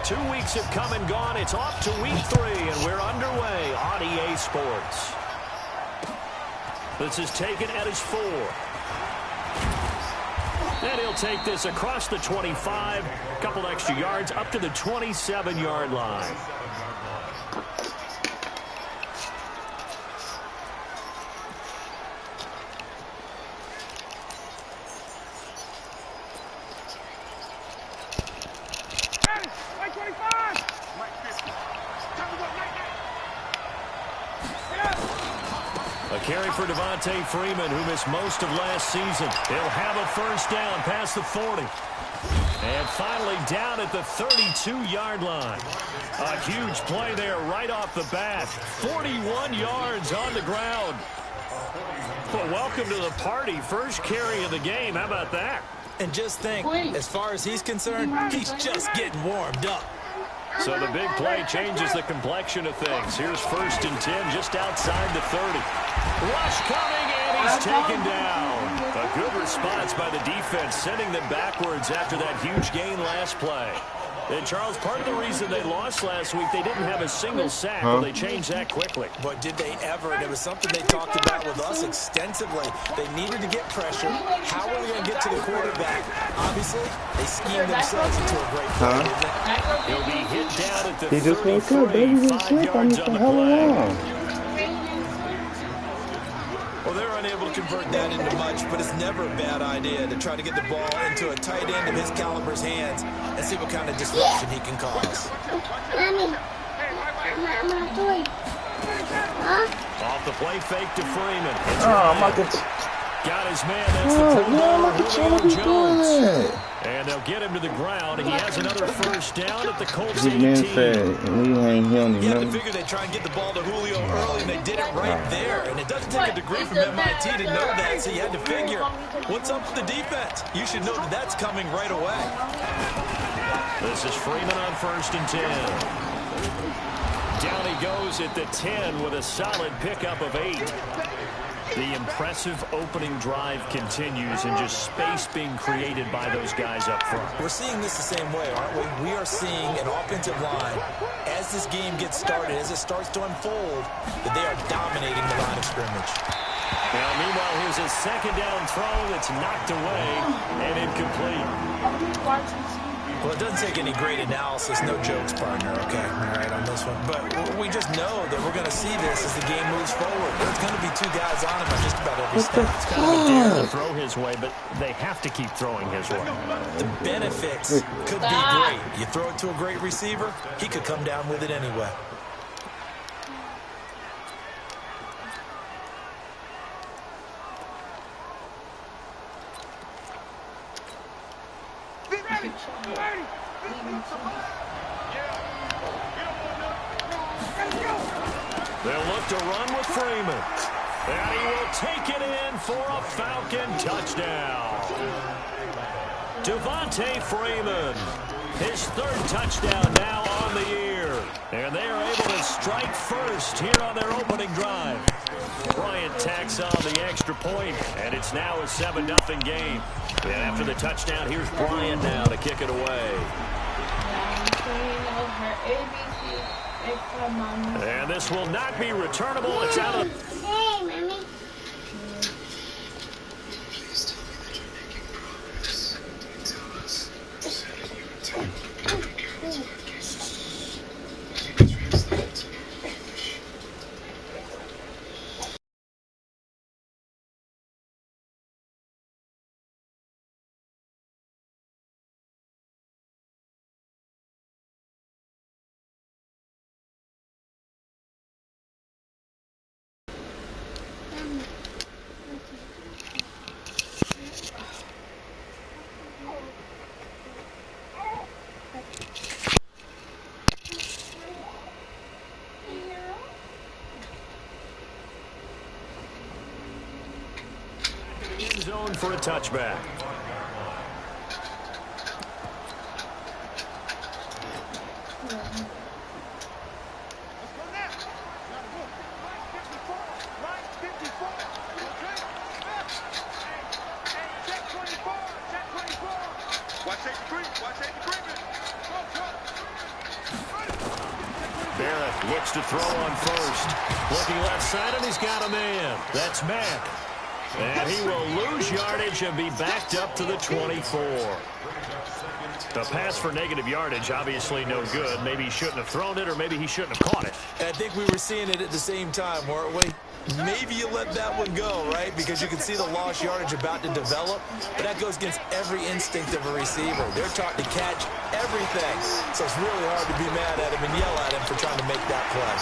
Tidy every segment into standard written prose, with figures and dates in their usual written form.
2 weeks have come and gone. It's off to week 3, and we're underway on EA Sports. This is taken at his 4. And he'll take this across the 25, a couple extra yards up to the 27-yard line. A carry for Devontae Freeman, who missed most of last season. He'll have a first down past the 40. And finally down at the 32-yard line. A huge play there right off the bat. 41 yards on the ground. Well, welcome to the party. First carry of the game. How about that? And just think, as far as he's concerned, he's just getting warmed up. So the big play changes the complexion of things. Here's 1st and 10 just outside the 30. Rush coming, and he's taken down. A good response by the defense, sending them backwards after that huge gain last play. And, Charles, part of the reason they lost last week, they didn't have a single sack, but they changed that quickly. But did they ever? And it was something they talked about with us extensively. They needed to get pressure. How are they going to get to the quarterback? Obviously, they schemed themselves into a great play. He'll be hit down at the 33, 5 yards on the play. Well, they're unable to convert that into much, but it's never a bad idea to try to get the ball into a tight end of his caliber's hands and see what kind of disruption he can cause. Off the play fake to Freeman. Got his man. That's the Jones. And they'll get him to the ground. He has another first down at the Colts 18. You have to figure they try and get the ball to Julio early, and they did it right there. And it doesn't take a degree from MIT to know that, so you had to figure, what's up with the defense? You should know that that's coming right away. This is Freeman on 1st and 10. Down he goes at the 10 with a solid pickup of 8. The impressive opening drive continues, and just space being created by those guys up front. We're seeing this the same way, aren't we? We are seeing an offensive line, as this game gets started, as it starts to unfold, that they are dominating the line of scrimmage. Now, meanwhile, here's a 2nd down throw that's knocked away and incomplete. Well, it doesn't take any great analysis. No jokes, partner, okay? All right, on this one. But we just know that we're going to see this as the game moves forward. There's going to be 2 guys on him on just about every snap. It's kind of a dare to throw his way, but they have to keep throwing his way. The benefits could be great. You throw it to a great receiver, he could come down with it anyway. They'll look to run with Freeman. And he will take it in for a Falcon touchdown. Devontae Freeman, his 3rd touchdown now on the year. And they are able to strike first here on their opening drive. Bryant tacks on the extra point, and it's now a 7-0 game. And after the touchdown, here's Bryant now to kick it away. And this will not be returnable. It's out of the... Hey, Mommy. Please tell me that you're making progress. Tell us. Say you intend to take care of our cases. Can you translate to English? End zone for a touchback. Barrett looks to throw on first. Looking left side, and he's got a man. That's Mack. And he will lose yardage and be backed up to the 24. The pass for negative yardage, obviously no good. Maybe he shouldn't have thrown it, or maybe he shouldn't have caught it. I think we were seeing it at the same time, weren't we? Maybe you let that one go, right? Because you can see the lost yardage about to develop. But that goes against every instinct of a receiver. They're taught to catch everything. So it's really hard to be mad at him and yell at him for trying to make that play.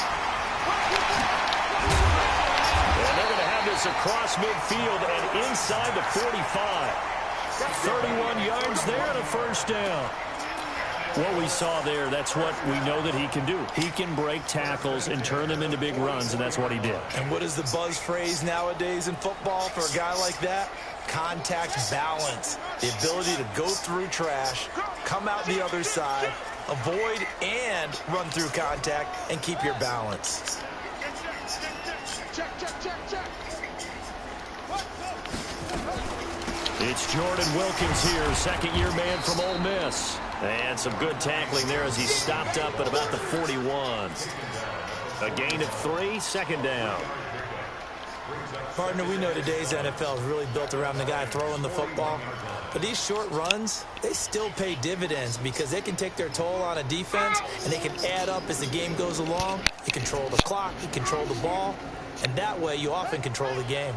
And they're going to have this across midfield and inside the 45. 31 yards there and a first down. What we saw there, that's what we know that he can do. He can break tackles and turn them into big runs, and that's what he did. And what is the buzz phrase nowadays in football for a guy like that? Contact balance. The ability to go through trash, come out the other side, avoid and run through contact, and keep your balance. It's Jordan Wilkins here, second-year man from Ole Miss. And some good tackling there as he stopped up at about the 41. A gain of 3, second down. Partner, we know today's NFL is really built around the guy throwing the football. But these short runs, they still pay dividends because they can take their toll on a defense, and they can add up as the game goes along. You control the clock, you control the ball, and that way you often control the game.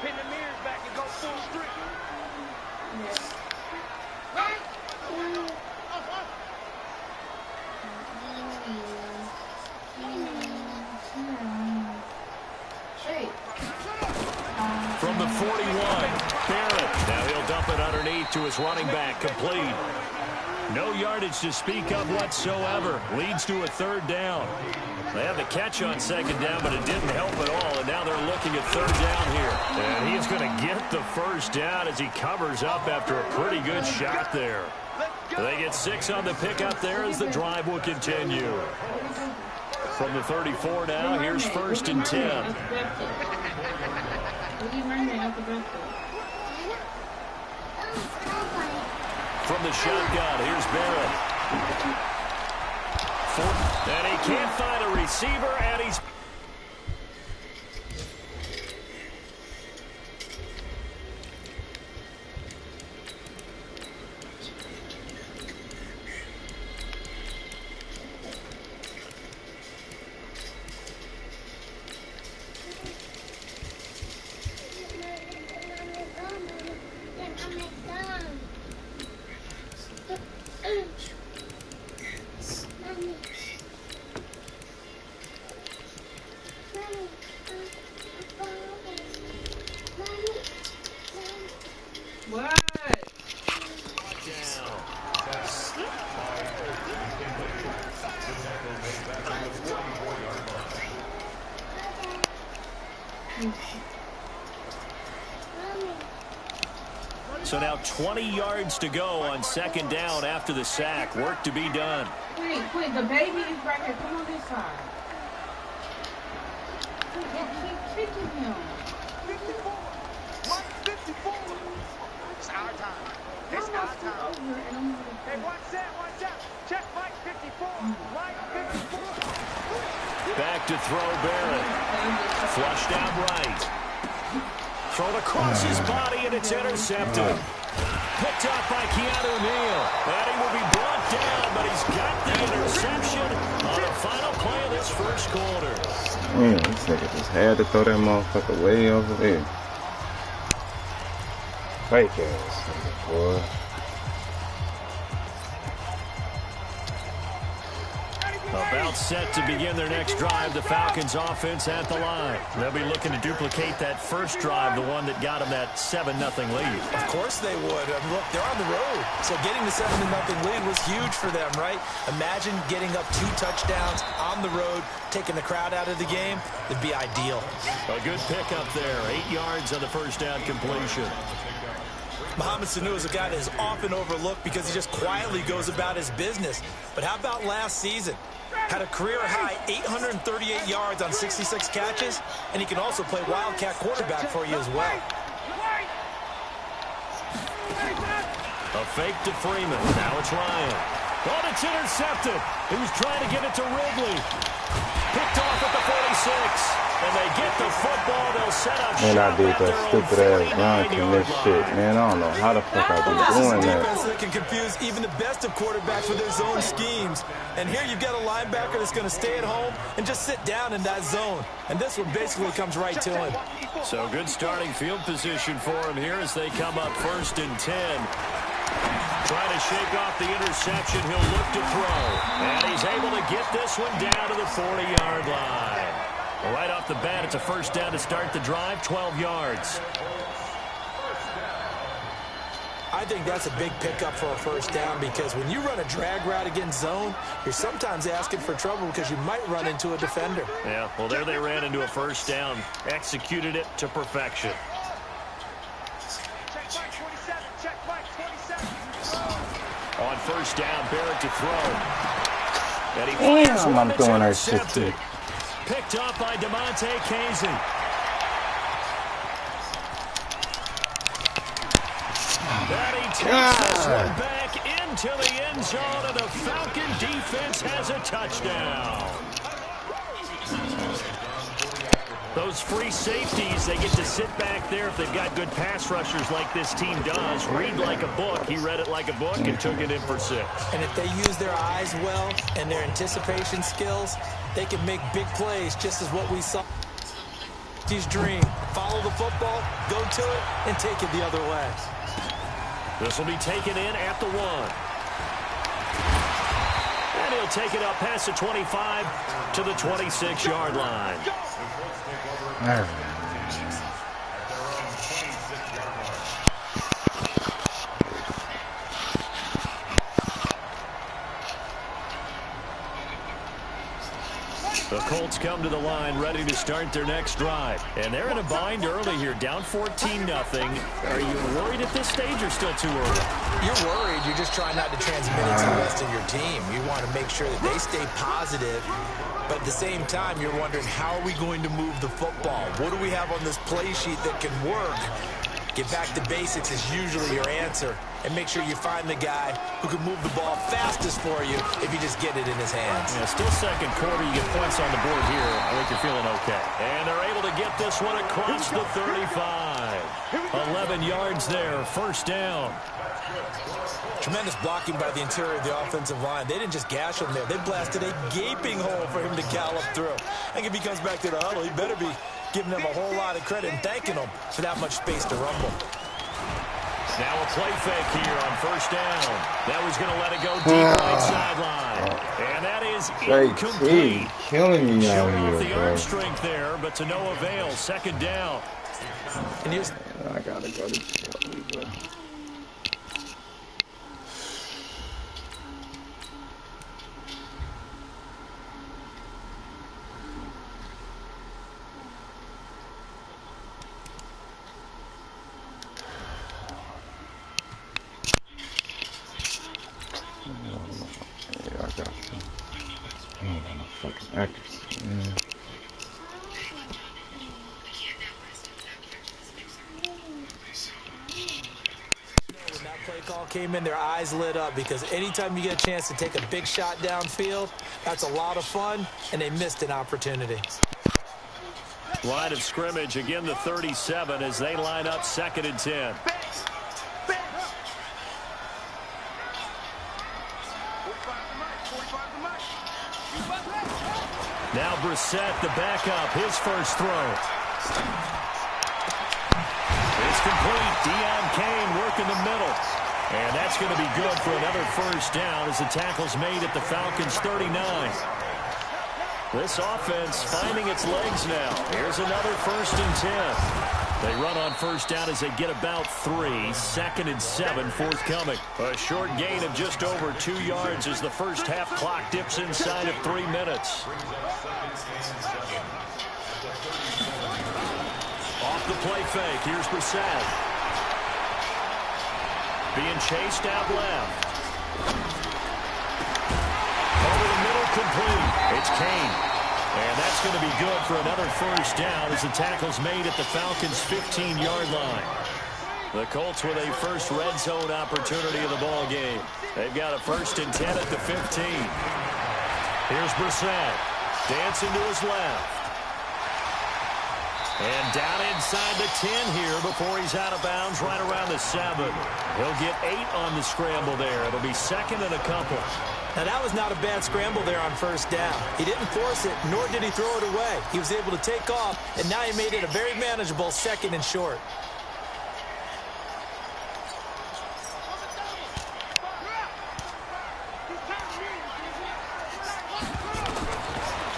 Pin the mirrors back and go full street. From the 41, Barrett. Now he'll dump it underneath to his running back, complete. No yardage to speak of whatsoever. Leads to a third down. They have the catch on second down, but it didn't help at all, and now they're looking at third down here. And he's going to get the first down as he covers up after a pretty good shot there. They get 6 on the pickup there as the drive will continue. From the 34 now, here's 1st and 10. From the shotgun, here's Barrett. And he can't find a receiver, and he's... So now 20 yards to go on second down after the sack. Work to be done. Wait, the baby is right here. Come on this side. Keep kicking him. 54. 54. It's our time. It's our time. Hey, watch that. Check Mike 54. Mike 54. Back to throw Barrett. Flushed out right. Thrown across his body, and it's intercepted. Picked up by Keanu Neal. And he will be brought down, but he's got the interception on the final play of this first quarter. Man, this nigga just had to throw that motherfucker way over there. Fake ass nigga, boy. About set to begin their next drive, the Falcons offense at the line. They'll be looking to duplicate that first drive, the one that got them that 7-0 lead. Of course they would. Look, they're on the road. So getting the 7-0 lead was huge for them, right? Imagine getting up 2 touchdowns on the road, taking the crowd out of the game. It'd be ideal. A good pickup there. 8 yards on the first down completion. Mohamed Sanu is a guy that is often overlooked because he just quietly goes about his business. But how about last season? Had a career-high 838 yards on 66 catches, and he can also play wildcat quarterback for you as well. A fake to Freeman. Now it's Ryan. Oh, it's intercepted. He was trying to get it to Ridley. Picked off at the 46. And they get the football. They'll set up Man, I shop did at that their own stupid ass run 49-yard from this line. shit, man. I don't know how the fuck I be doing This is a that. defense that can confuse even the best of quarterbacks with their zone schemes. And here you've got a linebacker that's going to stay at home and just sit down in that zone. And this one basically comes right to him. So good starting field position for him here as they come up 1st and 10. Trying to shake off the interception. He'll look to throw. And he's able to get this one down to the 40-yard line. Right off the bat, it's a 1st down to start the drive, 12 yards. I think that's a big pickup for a 1st down because when you run a drag route against zone, you're sometimes asking for trouble because you might run into a defender. Yeah, well, there they ran into a 1st down. Executed it to perfection. On 1st down, Barrett to throw. And he Damn, I'm throwing that shit too. Picked off by DeMonte Casey. And he takes this one back into the end zone, and the Falcon defense has a touchdown. Those free safeties, they get to sit back there if they've got good pass rushers like this team does. Read like a book. He read it like a book and took it in for 6. And if they use their eyes well and their anticipation skills, they can make big plays, just as what we saw. His dream, follow the football, go to it, and take it the other way. This will be taken in at the 1. And he'll take it up past the 25 to the 26-yard line. The Colts come to the line ready to start their next drive. And they're in a bind early here, down 14-0. Are you worried at this stage or still too early? You're worried. You're just trying not to transmit it to the rest of your team. You want to make sure that they stay positive. But at the same time, you're wondering, how are we going to move the football? What do we have on this play sheet that can work? Get back to basics is usually your answer. And make sure you find the guy who can move the ball fastest for you if you just get it in his hands. Yeah, still 2nd quarter. You get points on the board here. I think you're feeling okay. And they're able to get this one across the 35. 11 yards there, 1st down. Tremendous blocking by the interior of the offensive line. They didn't just gash him there. They blasted a gaping hole for him to gallop through. I think if he comes back to the huddle, he better be giving them a whole lot of credit and thanking them for that much space to rumble. Now a play fake here on 1st down. That was going to let it go deep right sideline. And that is incomplete. Killing me out Showing off here, the bro. arm strength there, but to no avail. 2nd down. And here's I gotta go to Kelly, bro. Accuracy, man. when that play call came in, their eyes lit up because anytime you get a chance to take a big shot downfield, that's a lot of fun, and they missed an opportunity. Line of scrimmage, again the 37 as they line up 2nd and 10. Now Brissett, the backup, his first throw. It's complete. Deion Kane working the middle. And that's going to be good for another 1st down as the tackle's made at the Falcons' 39. This offense finding its legs now. Here's another 1st and 10. They run on 1st down as they get about 3. 2nd and 7 forthcoming. A short gain of just over 2 yards as the first half clock dips inside of 3 minutes. Off the play fake. Here's Brissett. Being chased out left. Over the middle, complete. It's Kane. And that's going to be good for another 1st down as the tackle's made at the Falcons' 15-yard line. The Colts with a first red zone opportunity in the ball game. They've got a 1st and 10 at the 15. Here's Brissett. Dancing to his left. And down inside the 10 here before he's out of bounds right around the 7. He'll get 8 on the scramble there. It'll be 2nd and a couple. Now, that was not a bad scramble there on 1st down. He didn't force it, nor did he throw it away. He was able to take off, and now he made it a very manageable 2nd and short.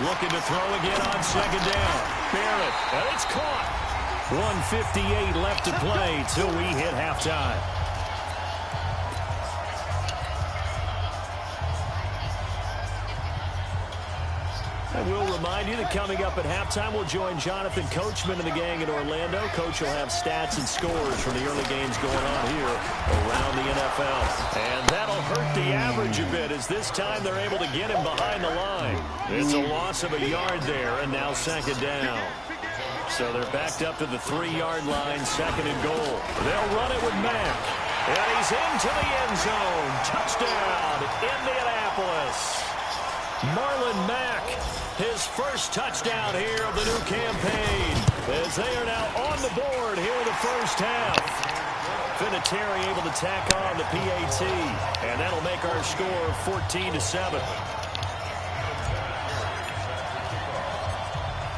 Looking to throw again on 2nd down. Barrett, and it's caught. 1:58 left to play till we hit halftime. I will remind you that coming up at halftime, we'll join Jonathan Coachman and the gang in Orlando. Coach will have stats and scores from the early games going on here around the NFL. And that'll hurt the average a bit as this time they're able to get him behind the line. It's a loss of a yard there, and now 2nd down. So they're backed up to the 3-yard line, 2nd and goal. They'll run it with Mack. And he's into the end zone. Touchdown, Indianapolis. Marlon Mack, his first touchdown here of the new campaign, as they are now on the board here in the 1st half. Vinatieri able to tack on the PAT, and that'll make our score 14-7.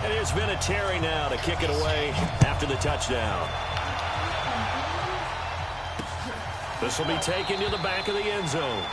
And here's Vinatieri now to kick it away after the touchdown. This will be taken to the back of the end zone.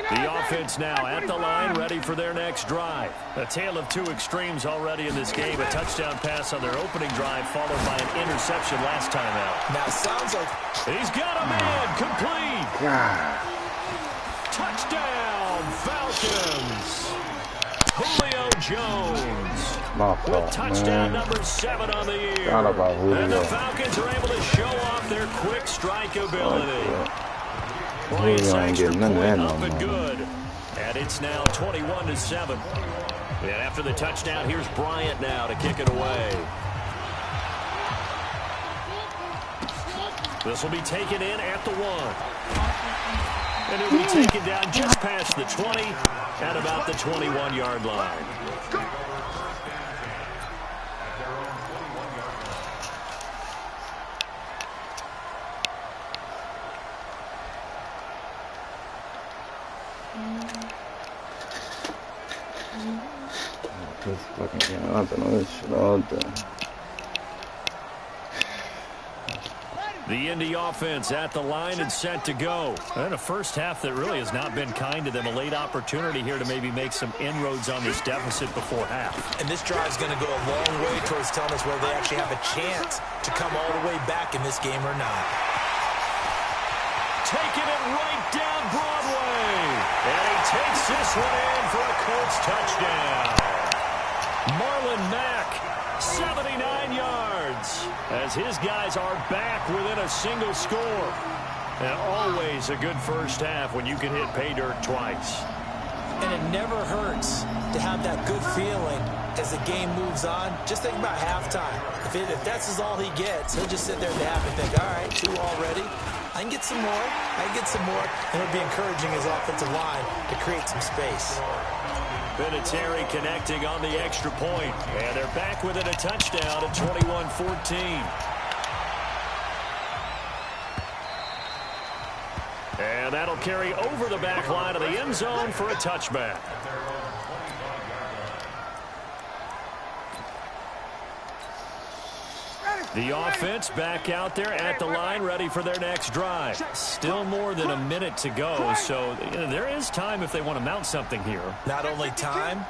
The offense now at the line, ready for their next drive. A tale of 2 extremes already in this game. A touchdown pass on their opening drive, followed by an interception last time out. Now, sounds like he's got a man complete. Touchdown, Falcons. Julio Jones with touchdown number 7 on the year. And the Falcons are able to show off their quick strike ability. Points extra point up and good. And it's now 21-7. And after the touchdown, here's Bryant now to kick it away. This will be taken in at the 1. And it'll be taken down just past the 20 at about the 21-yard line. This fucking game, I've been on this shit all day. The Indy offense at the line and set to go. And a first half that really has not been kind to them. A late opportunity here to maybe make some inroads on this deficit before half. And this drive is going to go a long way towards telling us whether they actually have a chance to come all the way back in this game or not. Taking it right down Broadway. And he takes this one in for a Colts touchdown. Marlon Mack, 79 yards, as his guys are back within a single score. And always a good first half when you can hit pay dirt twice. And it never hurts to have that good feeling as the game moves on. Just think about halftime. If that's all he gets, he'll just sit there at the half and think, all right, 2 already. I can get some more. I can get some more. And it'll be encouraging his offensive line to create some space. Vinatieri connecting on the extra point. And they're back within a touchdown at 21-14. And that'll carry over the back line of the end zone for a touchback. The offense back out there at the line, ready for their next drive. Still more than a minute to go, so there is time if they want to mount something here. Not only time,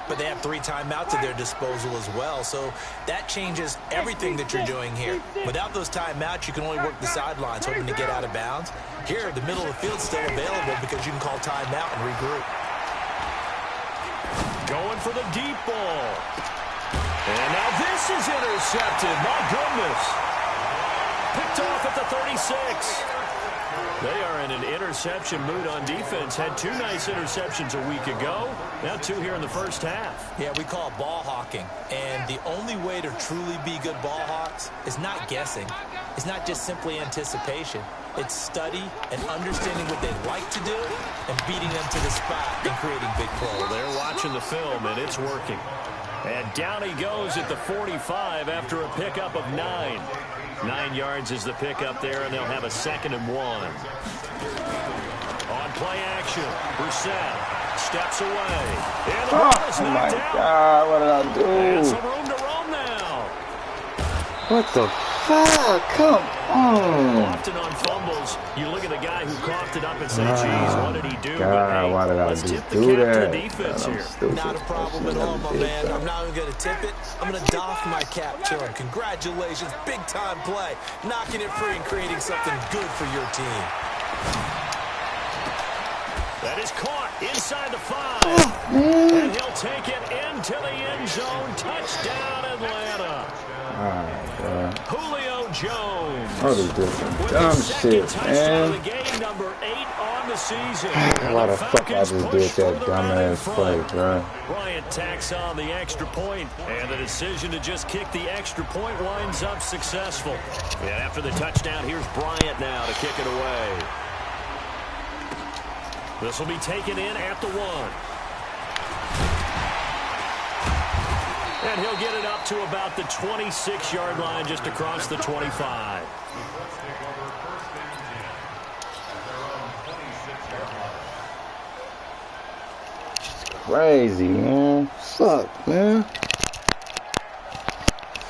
but they have 3 timeouts at their disposal as well, so that changes everything that you're doing here. Without those timeouts, you can only work the sidelines, hoping to get out of bounds. Here, the middle of the field's still available because you can call timeout and regroup. Going for the deep ball. And now this is intercepted. My goodness. Picked off at the 36. They are in an interception mood on defense. Had 2 nice interceptions a week ago. Now 2 here in the first half. Yeah, we call it ball hawking. And the only way to truly be good ball hawks is not guessing. It's not just simply anticipation. It's study and understanding what they'd like to do and beating them to the spot and creating big plays. Well, they're watching the film, and it's working. And down he goes at the 45 after a pickup of 9. 9 yards is the pickup there, and they'll have a 2nd and 1. On play action, Brissett steps away. And the ball is knocked out. God, what did I do? And some room to roam now. What the fuck? Come on. Often on fumbles, you look at the guy who coughed it up and say, geez, what did he do? God, but hey, why did I let's just tip do the cap that? to the defense God, here. Not a problem at all, my man. I'm not even going to tip it. I'm going to doff my cap to him. Congratulations. Big-time play. Knocking it free and creating something good for your team. That is caught inside the 5. And he'll take it into the end zone. Touchdown, Atlanta. Julio Jones. What is this? With Dumb the second shit, touchdown of man. the game, number 8 on the season. Why the fuck I just did that dumbass play, bro? Bryant tacks on the extra point, and the decision to just kick the extra point winds up successful. And after the touchdown, here's Bryant now to kick it away. This will be taken in at the 1. And he'll get it up to about the 26-yard line just across the 25. Crazy, man. Fuck, man.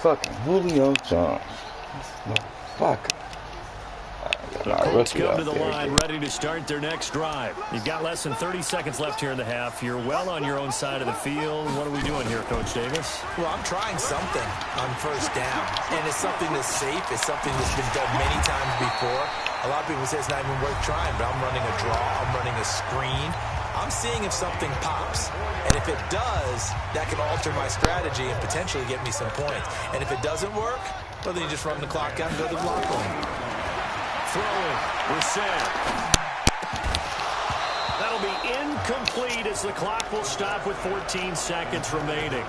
Fucking Julio Jones. Motherfucker. Let's go to the line, ready to start their next drive. You've got less than 30 seconds left here in the half. You're well on your own side of the field. What are we doing here, Coach Davis? Well, I'm trying something on first down, and it's something that's safe. It's something that's been done many times before. A lot of people say it's not even worth trying, but I'm running a draw. I'm running a screen. I'm seeing if something pops, and if it does, that can alter my strategy and potentially get me some points. And if it doesn't work, well, then you just run the clock out and go to the block line. Throwing, Brissett. That'll be incomplete as the clock will stop with 14 seconds remaining.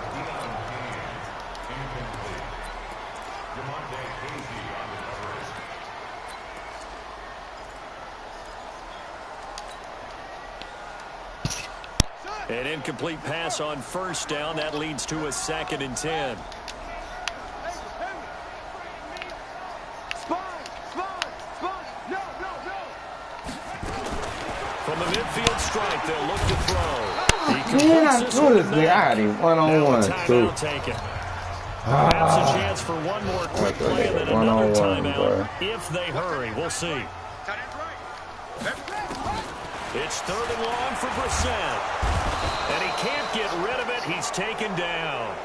An incomplete pass on first down. That leads to a 2nd and 10. From the midfield strike, they'll look to throw. Man, I told this nigga I had him one-on-one, too. Perhaps a chance for one more quick play and then another timeout if they hurry. We'll see. It's 3rd and long for Brissett. And he can't get rid of it. He's taken down.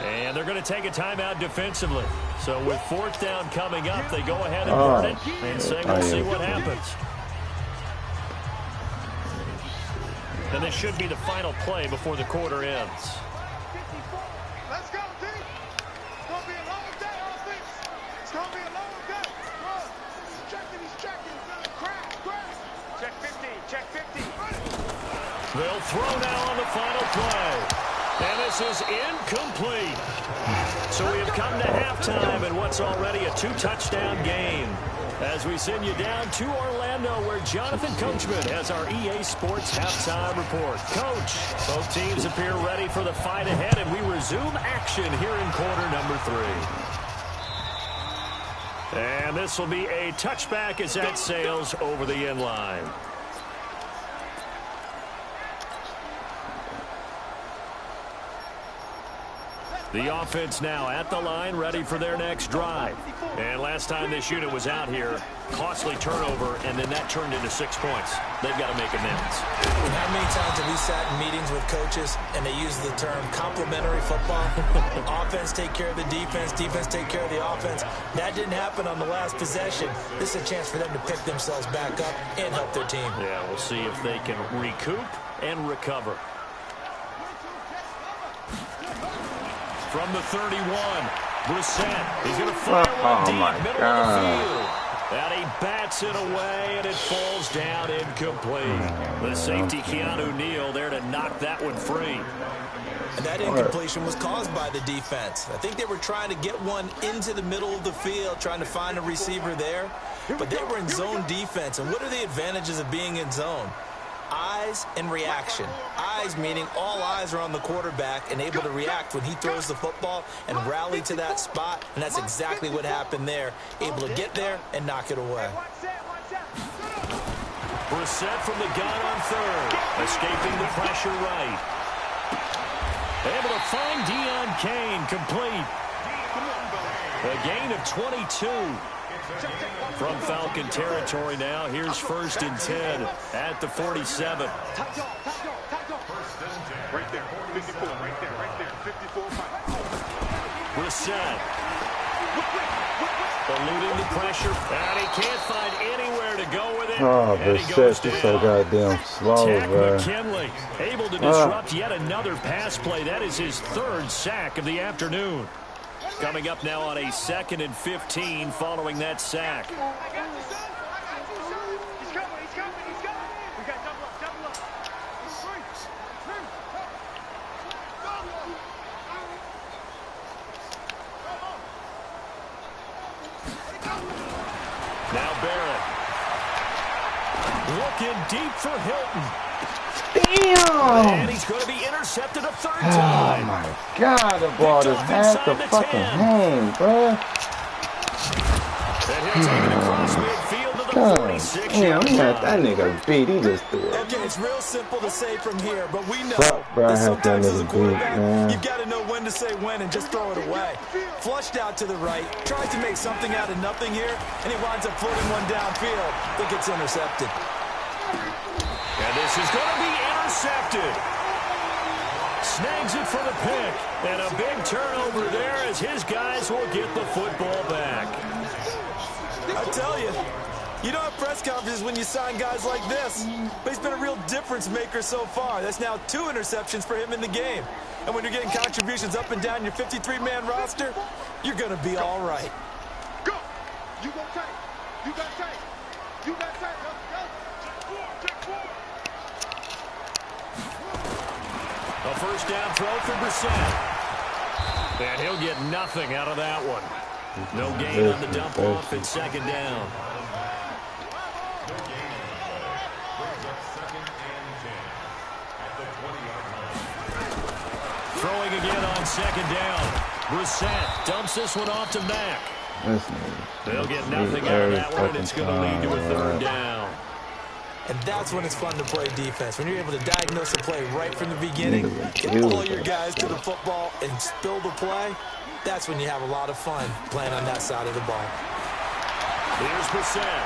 And they're going to take a timeout defensively. So with 4th down coming up, they go ahead and burn it and say we'll see what happens. And this should be the final play before the quarter ends. Let's go, D. It's going to be a long day, offense. It's going to be a long day. He's checking. Crash. Check 50. Check 50. They'll throw now on the final play. And this is incomplete. So we have come to halftime in what's already a 2-touchdown game. As we send you down to Orlando, where Jonathan Coachman has our EA Sports halftime report. Coach, both teams appear ready for the fight ahead, and we resume action here in quarter number 3. And this will be a touchback as that sails over the end line. The offense now at the line, ready for their next drive. And last time this unit was out here, costly turnover, and then that turned into 6 points. They've got to make amends. And how many times have we sat in meetings with coaches and they use the term complementary football? Offense take care of the defense, defense take care of the offense. That didn't happen on the last possession. This is a chance for them to pick themselves back up and help their team. Yeah, we'll see if they can recoup and recover. From the 31, Brissett. He's going to fire one deep, middle of the field. And he bats it away, and it falls down incomplete. The safety, Keanu Neal, there to knock that one free. And that incompletion was caused by the defense. I think they were trying to get one into the middle of the field, trying to find a receiver there. But they were in zone defense. And what are the advantages of being in zone? Eyes and reaction. Eyes meaning all eyes are on the quarterback and able to react when he throws the football and rally to that spot. And that's exactly what happened there. Able to get there and knock it away. Brissett from the gun on third. Escaping the pressure right. Able to find Deion Kane complete. A gain of 22. From Falcon territory now. Here's 1st and 10 at the 47. Right there, 54, right there, 54. Brissett. Eluding the pressure. And he can't find anywhere to go with it. Oh, Brissett is so goddamn slow, bro. McKinley able to disrupt yet another pass play. That is his 3rd sack of the afternoon. Coming up now on a 2nd and 15 following that sack. He's coming. We got double up. Now Barrett. Looking deep for Hilton. Damn! And he's going to be intercepted a 3rd Oh time. my God, the ball just had the fucking hand, bro. And he'll take it across midfield to the God 46. damn, he had that nigga beat. He just threw it. Okay, it's real simple to say from here, but we know Fuck, bro, I that had that sometimes as a nigga beat, quarterback, man. you've got to know when to say when and just throw it away. Flushed out to the right, tries to make something out of nothing here, and he winds up floating one downfield that gets intercepted. And this is going to be intercepted. Snags it for the pick. And a big turnover there as his guys will get the football back. I tell you, you don't have press conferences when you sign guys like this. But he's been a real difference maker so far. That's now 2 interceptions for him in the game. And when you're getting contributions up and down your 53-man roster, you're going to be all right. Go! You go tight. You got tight. You got tight. Go. Check four. A 1st down throw for Brissett. And he'll get nothing out of that one. No gain on the dump off and 2nd down. Throwing again on 2nd down. Brissett dumps this one off to Mack. They'll get nothing out of that one, and it's going to lead to a 3rd down. And that's when it's fun to play defense. When you're able to diagnose a play right from the beginning, get all your guys to the football and spill the play, that's when you have a lot of fun playing on that side of the ball. Here's Brissett.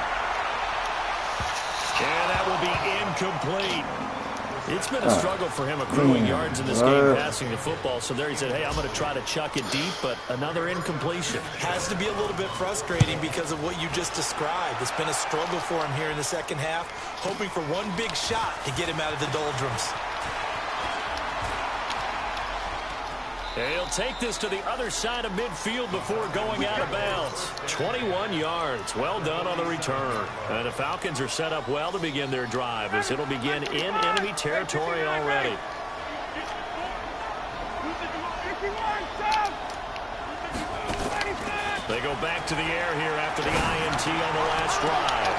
And that will be incomplete. It's been a struggle for him accruing yards in this game, passing the football. So there he said, hey, I'm going to try to chuck it deep, but another incompletion. Has to be a little bit frustrating because of what you just described. It's been a struggle for him here in the 2nd half, hoping for one big shot to get him out of the doldrums. He'll take this to the other side of midfield before going out of bounds. 21 yards. Well done on the return. And the Falcons are set up well to begin their drive as it'll begin in enemy territory already. They go back to the air here after the INT on the last drive.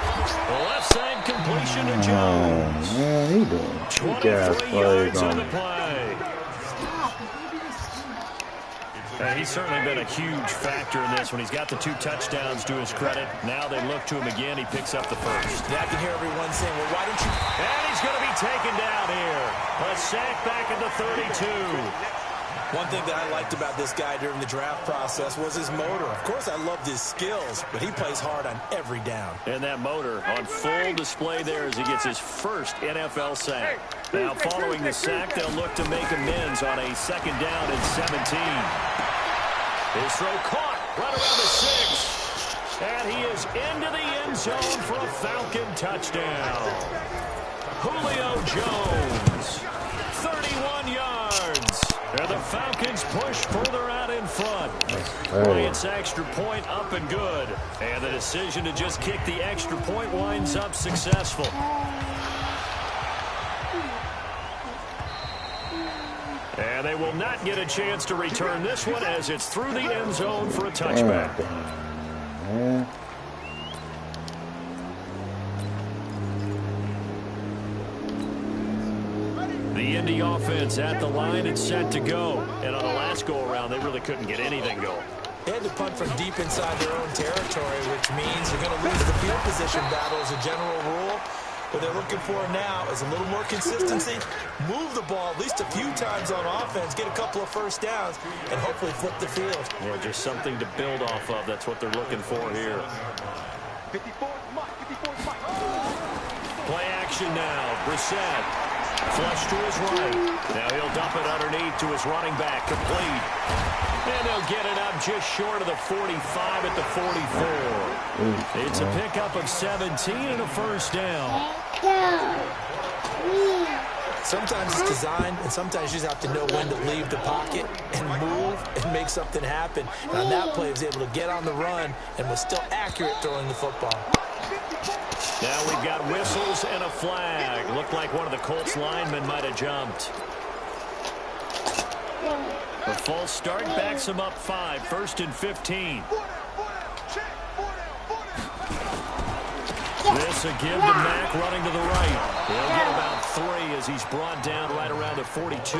The left side completion to Jones. Man, he doing 23 yards on the play. He's certainly been a huge factor in this when he's got the 2 touchdowns to his credit. Now they look to him again. He picks up the 1st. Yeah, I can hear everyone saying, well, why don't you... And he's going to be taken down here. A sack back at the 32. One thing that I liked about this guy during the draft process was his motor. Of course, I loved his skills, but he plays hard on every down. And that motor on full display there as he gets his 1st NFL sack. Now, following the sack, they'll look to make amends on a 2nd down and 17. His throw caught right around the 6. And he is into the end zone for a Falcon touchdown. Julio Jones, 31 yards. And the Falcons push further out in front. Bryant's extra point up and good. And the decision to just kick the extra point winds up successful. And they will not get a chance to return this one as it's through the end zone for a touchback. The Indy offense at the line and set to go. And on the last go-around, they really couldn't get anything going. They had to punt from deep inside their own territory, which means you're going to lose the field position battle as a general rule. What they're looking for now is a little more consistency, move the ball at least a few times on offense, get a couple of first downs, and hopefully flip the field. Yeah, just something to build off of. That's what they're looking for here. 54's Mike. 54's Mike. Play action now. Brissett. Flush to his right. Now he'll dump it underneath to his running back. Complete. And they'll get it up just short of the 45 at the 44. It's a pickup of 17 and a first down. Sometimes it's designed, and sometimes you just have to know when to leave the pocket and move and make something happen. And on that play, he was able to get on the run and was still accurate throwing the football. Now we've got whistles and a flag. Looked like one of the Colts linemen might have jumped. A false start backs him up 5, 1st and 15. This a give to Mack running to the right. He'll get about 3 as he's brought down right around the 42.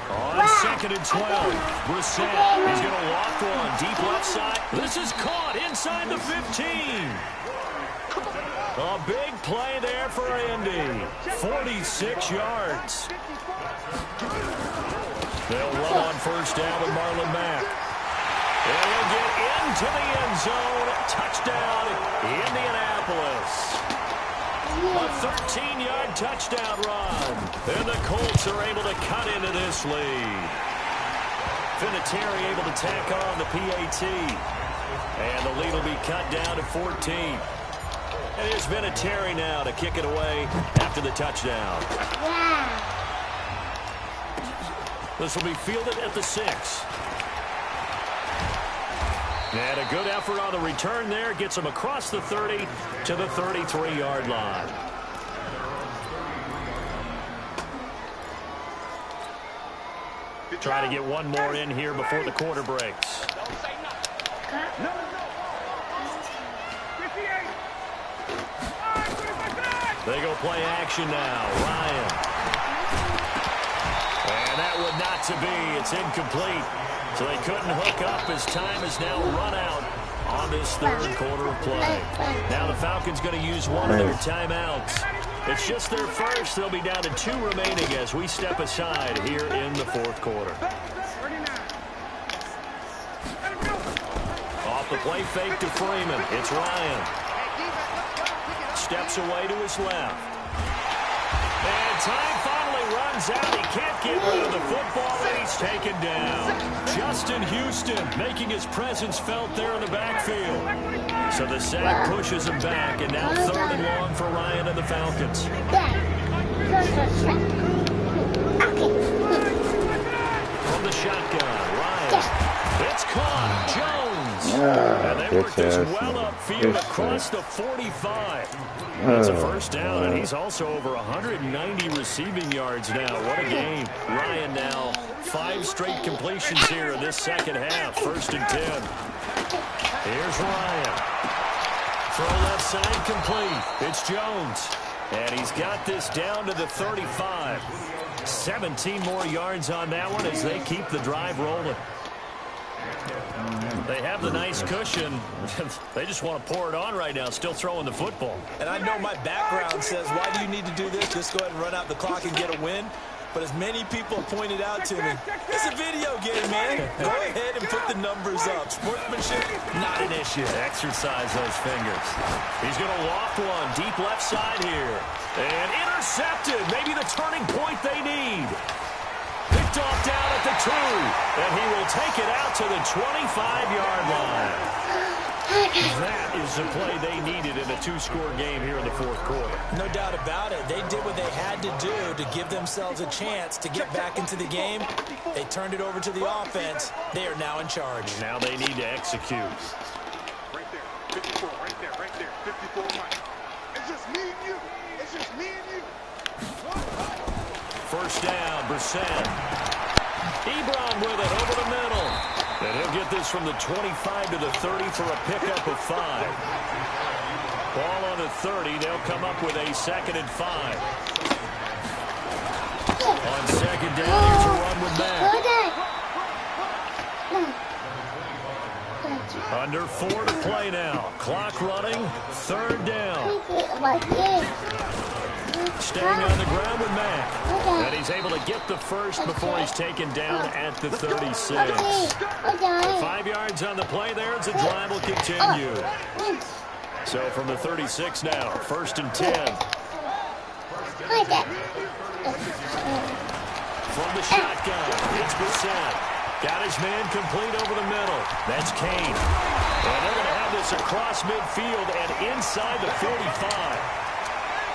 On 2nd and 12, Brissett. He's going to loft one deep left side. This is caught inside the 15. A big play there for Indy. 46 yards. They'll run on first down with Marlon Mack. And he'll get into the end zone. Touchdown, Indianapolis. A 13-yard touchdown run. And the Colts are able to cut into this lead. Vinatieri able to tack on the PAT. And the lead will be cut down to 14. And here's Vinatieri now to kick it away after the touchdown. This will be fielded at the 6. And a good effort on the return there. Gets him across the 30 to the 33-yard line. Try to get one more in here before the quarter breaks. They go play action now. Ryan. And that would not to be. It's incomplete. So they couldn't hook up as time is now run out on this third quarter of play. Now the Falcons going to use one of their timeouts. It's just their first. They'll be down to 2 remaining as we step aside here in the fourth quarter. Off the play fake to Freeman. It's Ryan. Steps away to his left. And time finally runs out. He can't get rid of the football, and he's taken down. Justin Houston making his presence felt there in the backfield. So the sack pushes him back, and now 3rd and long for Ryan and the Falcons. From the shotgun, Ryan. It's caught. Jones. And they worked this well upfield across the 45. That's a first down, and he's also over 190 receiving yards now. What a game. Ryan now 5 straight completions here in this second half. 1st and 10. Here's Ryan. Throw left side complete. It's Jones. And he's got this down to the 35. 17 more yards on that one as they keep the drive rolling. They have the nice cushion. They just want to pour it on right now, still throwing the football. And I know my background says, why do you need to do this? Just go ahead and run out the clock and get a win. But as many people pointed out to me, it's a video game, man. Go ahead and put the numbers up. Sportsmanship, not an issue. Exercise those fingers. He's going to loft one deep left side here. And intercepted. Maybe the turning point they need. Picked off down at the 2. And he will take it out to the 25-yard line. That is the play they needed in a 2-score game here in the fourth quarter. No doubt about it. They did what they had to do to give themselves a chance to get back into the game. They turned it over to the offense. They are now in charge. Now they need to execute. Right there. 54. Right there. Right there. 54 Mike. It's just me and you. It's just me and you. First down, Brissett. Ebron with it over the middle. And he'll get this from the 25 to the 30 for a pickup of 5. Ball on the 30. They'll come up with a 2nd and 5. On 2nd down, here's a run with Mack. Under 4 to play now. Clock running. 3rd down. Staying on the ground with Mack. And he's able to get the first before he's taken down at the 36. 5 yards on the play there as the drive will continue. So from the 36 now, 1st and 10. From the shotgun, it's Brissett. Got his man complete over the middle. That's Kane. And they're going to have this across midfield and inside the 45.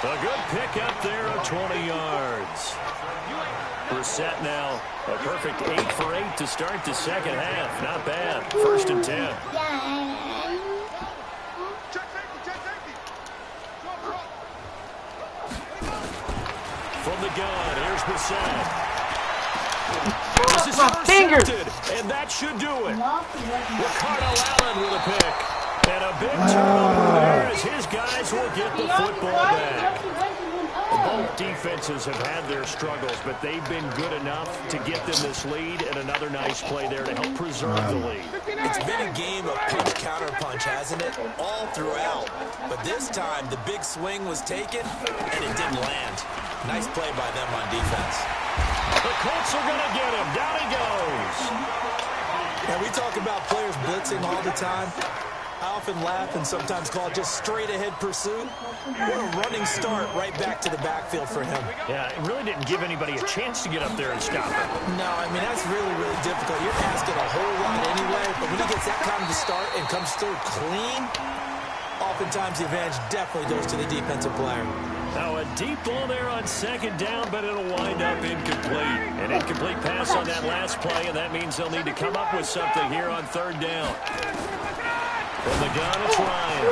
A good pickup there of 20 yards. Brissett now a perfect 8 for 8 to start the second half. Not bad. 1st and 10. From the gun, here's Brissett. This is intercepted, and that should do it. Ricardo Allen with a pick. And a big turnover there as his guys will get the football back. Both defenses have had their struggles, but they've been good enough to get them this lead, and another nice play there to help preserve the lead. It's been a game of punch-counter-punch, hasn't it? All throughout. But this time, the big swing was taken, and it didn't land. Nice play by them on defense. The Colts are going to get him. Down he goes. And we talk about players blitzing all the time. I often laugh and sometimes call it just straight-ahead pursuit. What a running start right back to the backfield for him. Yeah, it really didn't give anybody a chance to get up there and stop it. No, I mean, that's really, really difficult. You're asking a whole lot anyway, but when he gets that kind of a start and comes through clean, oftentimes the advantage definitely goes to the defensive player. Now a deep ball there on 2nd down, but it'll wind up incomplete. An incomplete pass on that last play, and that means they'll need to come up with something here on 3rd down. From the gun, it's Ryan.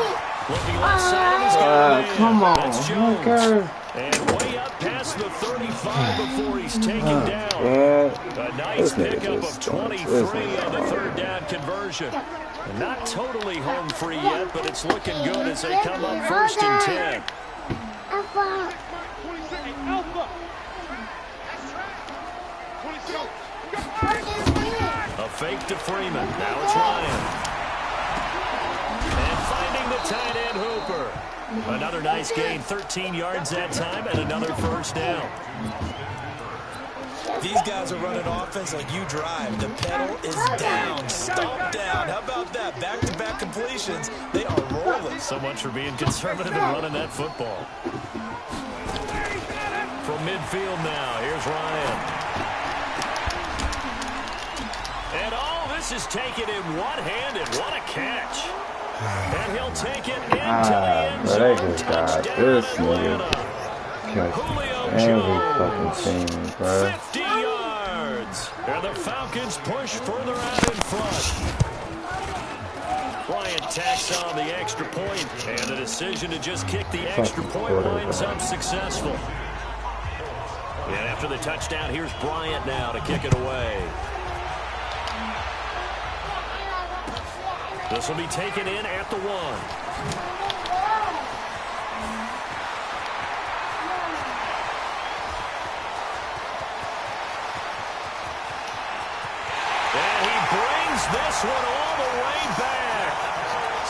Looking left side, and he's got a man. Come on. That's Jones. And way up past the 35 before he's taken down. A nice pickup of 23 on the 3rd down conversion. Not totally home free yet, but it's looking good as they come up 1st and 10. A fake to Freeman. Now it's Ryan. And finding the tight end Hooper. Another nice gain, 13 yards that time, and another 1st down. These guys are running offense like you drive. The pedal is down, stomp down. How about that? Back-to-back completions. They are rolling. So much for being conservative and running that football. From midfield now, here's Ryan. And all this is taken in one-handed. What a catch. And he'll take it into the end zone. Touchdown, Julio Jones, 50 yards. And the Falcons push further out in front. Bryant tacks on the extra point, and the decision to just kick the extra point winds up successful. And after the touchdown, here's Bryant now to kick it away. This will be taken in at the 1. This one all the way back.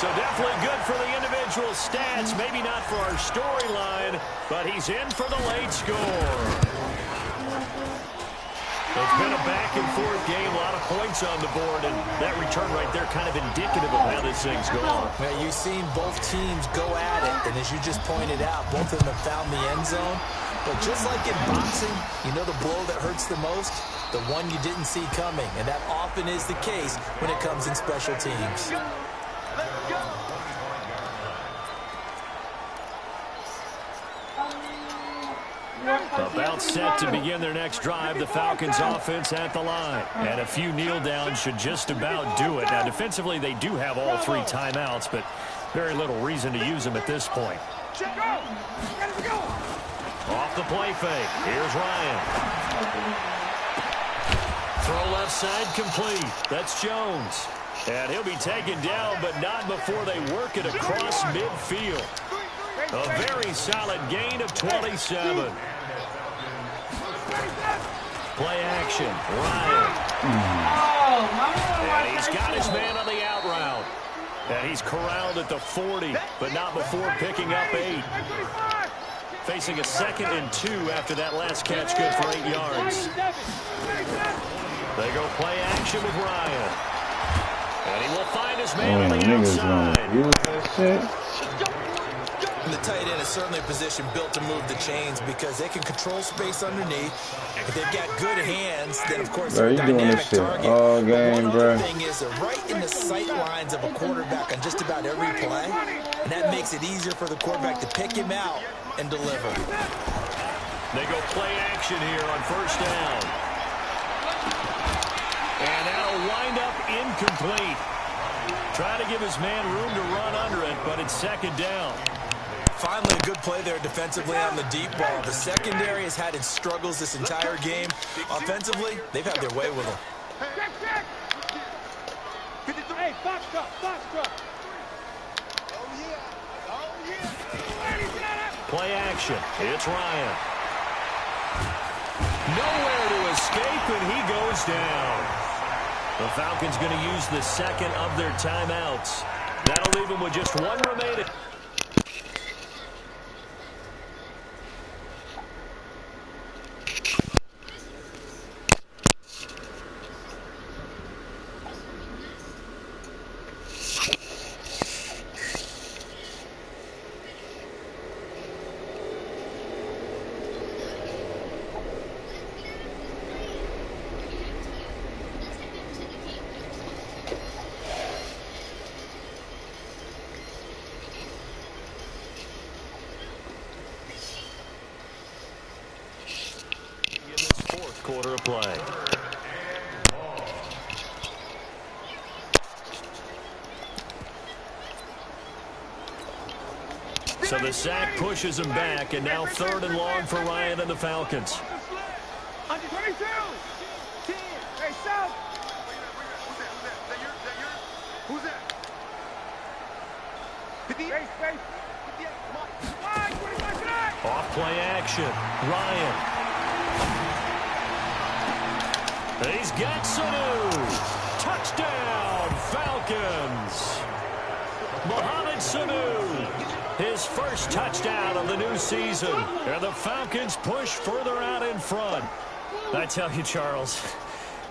So definitely good for the individual stats. Maybe not for our storyline, but he's in for the late score. It's been a back-and-forth game, a lot of points on the board, and that return right there kind of indicative of how this thing's going. Now, you've seen both teams go at it, and as you just pointed out, both of them have found the end zone. But just like in boxing, you know the blow that hurts the most? The one you didn't see coming, and that often is the case when it comes in special teams. Let's go. About set to begin their next drive. The Falcons offense at the line. And a few kneel downs should just about do it. Now, defensively, they do have all 3 timeouts, but very little reason to use them at this point. Off the play fake. Here's Ryan. Throw left side complete. That's Jones. And he'll be taken down, but not before they work it across midfield. A very solid gain of 27. Play action. Ryan. And he's got his man on the out route. And he's corralled at the 40, but not before picking up 8. Facing a 2nd and 2 after that last catch, good for 8 yards. They go play action with Ryan. And he will find his man on the outside. The tight end is certainly a position built to move the chains because they can control space underneath. If they've got good hands, then of course they're a dynamic target. All game, one bro. other thing is they're right in the sight lines of a quarterback on just about every play, and that makes it easier for the quarterback to pick him out and deliver. They go play action here on 1st down. And that'll wind up incomplete. Try to give his man room to run under it, but it's 2nd down. Finally, a good play there defensively on the deep ball. The secondary has had its struggles this entire game. Offensively, they've had their way with them. Hey, box truck, box truck. Oh, yeah. Oh, yeah. Play action. It's Ryan. Nowhere to escape, and he goes down. The Falcons going to use the 2nd of their timeouts. That'll leave them with just 1 remaining. Quarter of play. So the sack pushes him back, and now 3rd and long for Ryan and the Falcons. Under 22. 10. Hey, South. Who's that? 58. Space. 58. Off play action. Ryan. He's got Sanu. Touchdown, Falcons. Mohamed Sanu, his first touchdown of the new season. And the Falcons push further out in front. I tell you, Charles,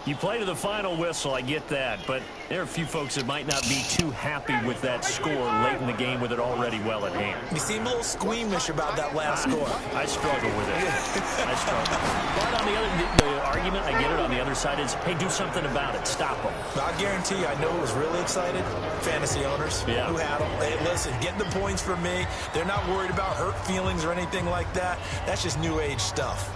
you play to the final whistle, I get that. But there are a few folks that might not be too happy with that score late in the game with it already well at hand. You seem a little squeamish about that last score. I struggle with it. I struggle. But on the argument, I get it, on the other side is, hey, do something about it. Stop them. I guarantee you, I know who was really excited. Fantasy owners who had them. Hey, listen, get the points for me. They're not worried about hurt feelings or anything like that. That's just new age stuff.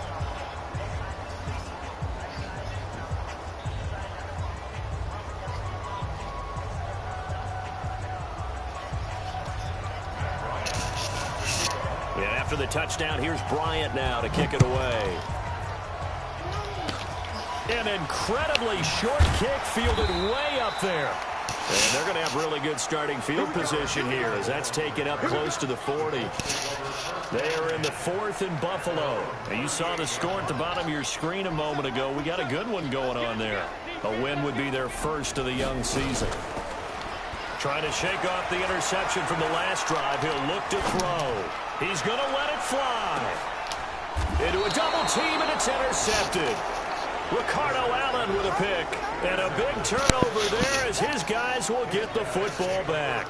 After the touchdown, here's Bryant now to kick it away. An incredibly short kick fielded way up there. And they're going to have really good starting field position here as that's taken up close to the 40. They are in the 4th in Buffalo. And you saw the score at the bottom of your screen a moment ago. We got a good one going on there. A win would be their first of the young season. Trying to shake off the interception from the last drive. He'll look to throw. He's going to let it fly. Into a double team, and it's intercepted. Ricardo Allen with a pick. And a big turnover there as his guys will get the football back.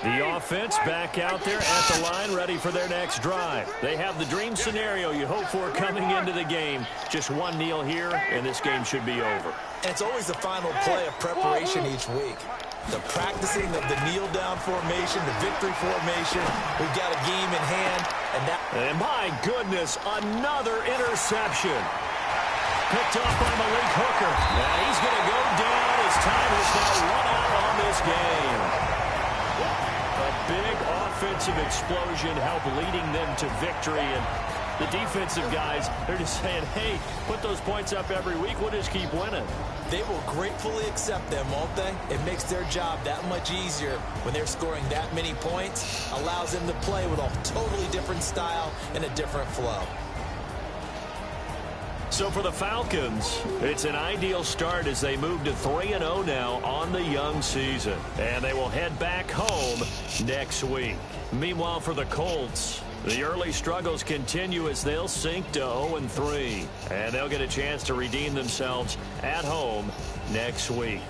The offense back out there at the line, ready for their next drive. They have the dream scenario you hope for coming into the game. Just one kneel here, and this game should be over. And it's always the final play of preparation each week. The practicing of the kneel-down formation, the victory formation. We've got a game in hand. And my goodness, another interception. Picked off by Malik Hooker. And he's going to go down as time has now run out on this game. A big offensive explosion helped leading them to victory. And the defensive guys, they're just saying, hey, put those points up every week. We'll just keep winning. They will gratefully accept them, won't they? It makes their job that much easier when they're scoring that many points. Allows them to play with a totally different style and a different flow. So for the Falcons, it's an ideal start as they move to 3-0 now on the young season. And they will head back home next week. Meanwhile, for the Colts, the early struggles continue as they'll sink to 0-3. And they'll get a chance to redeem themselves at home next week.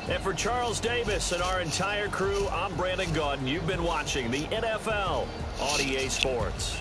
And for Charles Davis and our entire crew, I'm Brandon Gaudin. You've been watching the NFL on EA Sports.